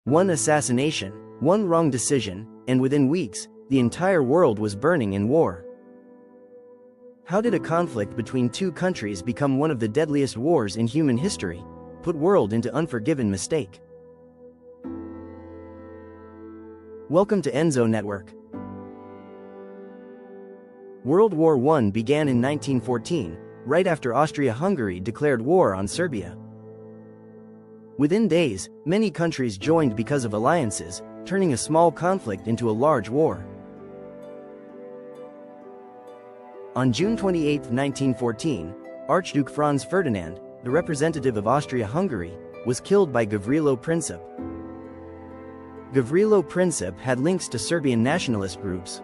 One assassination, one wrong decision, and within weeks, the entire world was burning in war. How did a conflict between two countries become one of the deadliest wars in human history, put world into unforgiven mistake? Welcome to Enzo Network. World War I began in 1914, right after Austria-Hungary declared war on Serbia. Within days, many countries joined because of alliances, turning a small conflict into a large war. On June 28, 1914, Archduke Franz Ferdinand, the representative of Austria-Hungary, was killed by Gavrilo Princip. Gavrilo Princip had links to Serbian nationalist groups.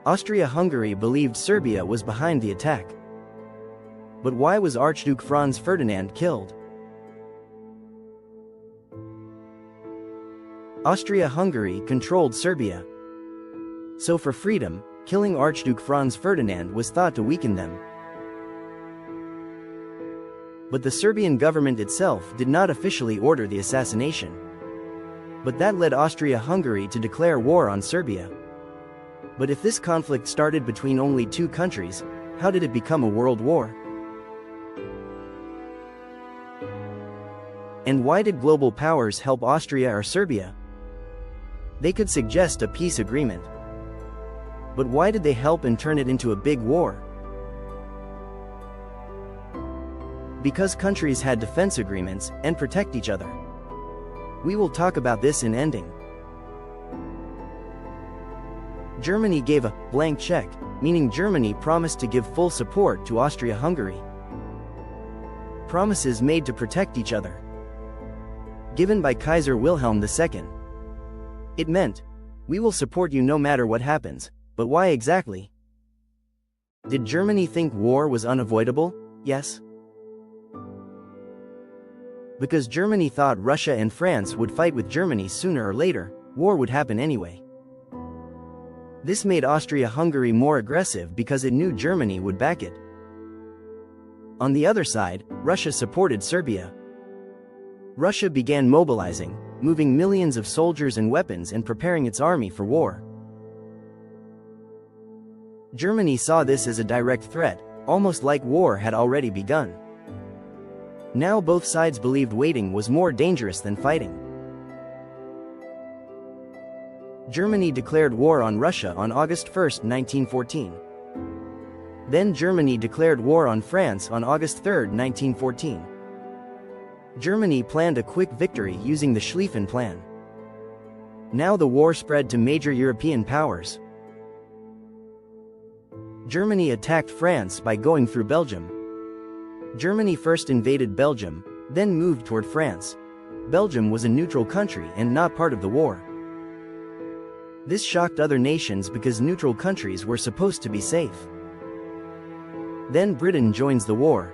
Austria-Hungary believed Serbia was behind the attack. But why was Archduke Franz Ferdinand killed? Austria-Hungary controlled Serbia. So for freedom, killing Archduke Franz Ferdinand was thought to weaken them. But the Serbian government itself did not officially order the assassination. But that led Austria-Hungary to declare war on Serbia. But if this conflict started between only two countries, how did it become a world war? And why did global powers help Austria or Serbia? They could suggest a peace agreement. But why did they help and turn it into a big war? Because countries had defense agreements and protect each other. We will talk about this in ending. Germany gave a blank check, meaning Germany promised to give full support to Austria-Hungary. Promises made to protect each other. Given by Kaiser Wilhelm II. It meant, we will support you no matter what happens, but why exactly? Did Germany think war was unavoidable? Yes. Because Germany thought Russia and France would fight with Germany sooner or later, war would happen anyway. This made Austria-Hungary more aggressive because it knew Germany would back it. On the other side, Russia supported Serbia. Russia began mobilizing, moving millions of soldiers and weapons and preparing its army for war. Germany saw this as a direct threat, almost like war had already begun. Now both sides believed waiting was more dangerous than fighting. Germany declared war on Russia on August 1, 1914. Then Germany declared war on France on August 3, 1914. Germany planned a quick victory using the Schlieffen plan. Now the war spread to major European powers. Germany attacked France by going through Belgium. Germany first invaded Belgium, then moved toward France. Belgium was a neutral country and not part of the war. This shocked other nations because neutral countries were supposed to be safe. Then Britain joins the war.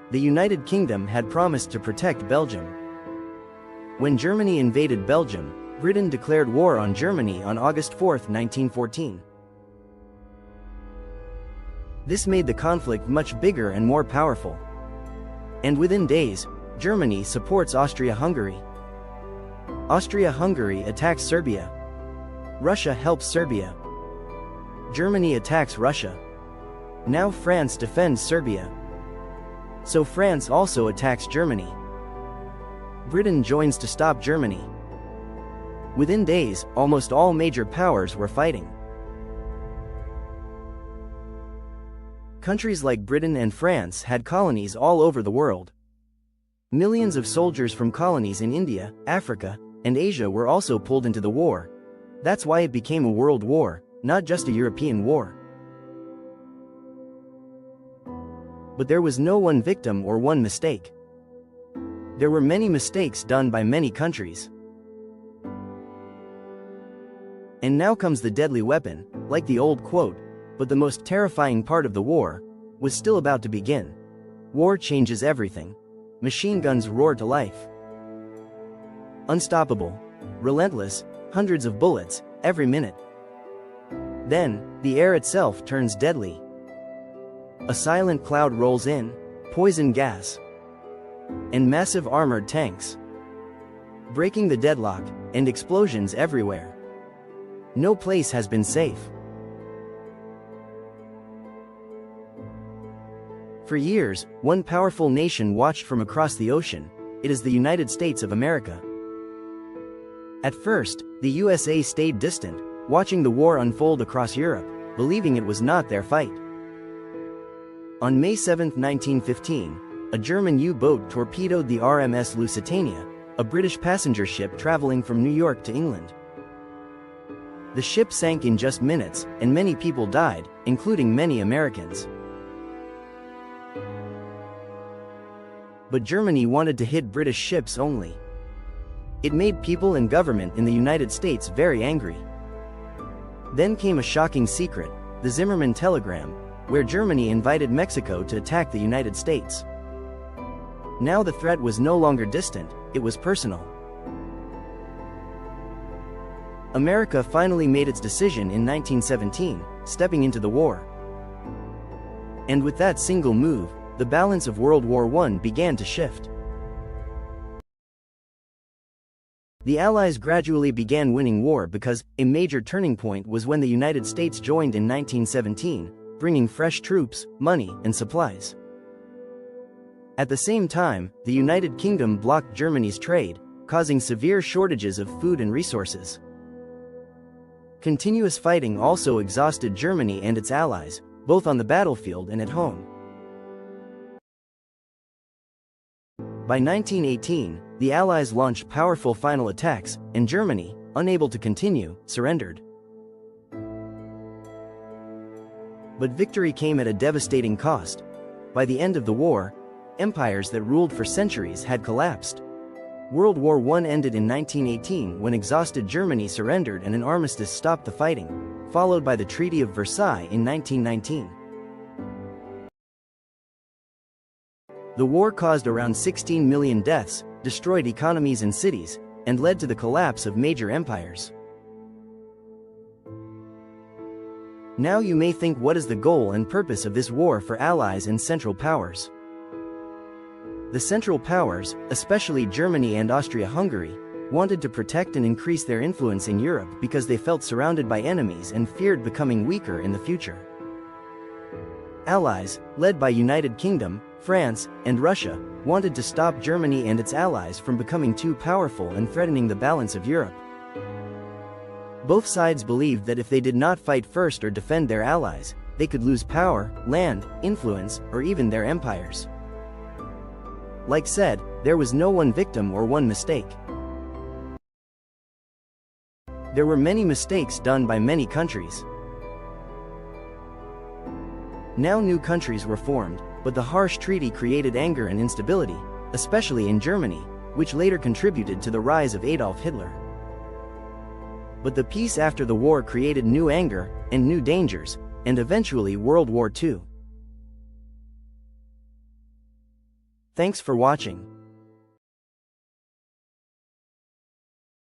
The United Kingdom had promised to protect Belgium. When Germany invaded Belgium, Britain declared war on Germany on August 4, 1914. This made the conflict much bigger and more powerful. And within days, Germany supports Austria-Hungary. Austria-Hungary attacks Serbia. Russia helps Serbia. Germany attacks Russia. Now France defends Serbia. So France also attacks Germany. Britain joins to stop Germany. Within days, almost all major powers were fighting. Countries like Britain and France had colonies all over the world. Millions of soldiers from colonies in India, Africa, and Asia were also pulled into the war. That's why it became a world war, not just a European war. But there was no one victim or one mistake. There were many mistakes done by many countries. And now comes the deadly weapon, like the old quote, but the most terrifying part of the war was still about to begin. War changes everything. Machine guns roar to life. Unstoppable, relentless, hundreds of bullets, every minute. Then, the air itself turns deadly. A silent cloud rolls in, poison gas. and massive armored tanks, breaking the deadlock, and explosions everywhere. No place has been safe. For years, one powerful nation watched from across the ocean. It is the United States of America. At first, the USA stayed distant, watching the war unfold across Europe, believing it was not their fight. On May 7, 1915, a German U-boat torpedoed the RMS Lusitania, a British passenger ship traveling from New York to England. The ship sank in just minutes, and many people died, including many Americans. But Germany wanted to hit British ships only. It made people and government in the United States very angry. Then came a shocking secret, the Zimmermann telegram, where Germany invited Mexico to attack the United States. Now the threat was no longer distant, it was personal. America finally made its decision in 1917, stepping into the war. And with that single move, the balance of World War I began to shift. The Allies gradually began winning war because a major turning point was when the United States joined in 1917, bringing fresh troops, money, and supplies. At the same time, the United Kingdom blocked Germany's trade, causing severe shortages of food and resources. Continuous fighting also exhausted Germany and its allies, both on the battlefield and at home. By 1918, the Allies launched powerful final attacks, and Germany, unable to continue, surrendered. But victory came at a devastating cost. By the end of the war, empires that ruled for centuries had collapsed. World War I ended in 1918 when exhausted Germany surrendered and an armistice stopped the fighting, followed by the Treaty of Versailles in 1919. The war caused around 16 million deaths, destroyed economies and cities, and led to the collapse of major empires. Now you may think, what is the goal and purpose of this war for Allies and Central Powers? The Central Powers, especially Germany and Austria-Hungary, wanted to protect and increase their influence in Europe because they felt surrounded by enemies and feared becoming weaker in the future. Allies, led by United Kingdom, France, and Russia, wanted to stop Germany and its allies from becoming too powerful and threatening the balance of Europe. Both sides believed that if they did not fight first or defend their allies, they could lose power, land, influence, or even their empires. Like said, there was no one victim or one mistake. There were many mistakes done by many countries. Now new countries were formed, but the harsh treaty created anger and instability, especially in Germany, which later contributed to the rise of Adolf Hitler. But the peace after the war created new anger and new dangers, and eventually World War II. Thanks for watching.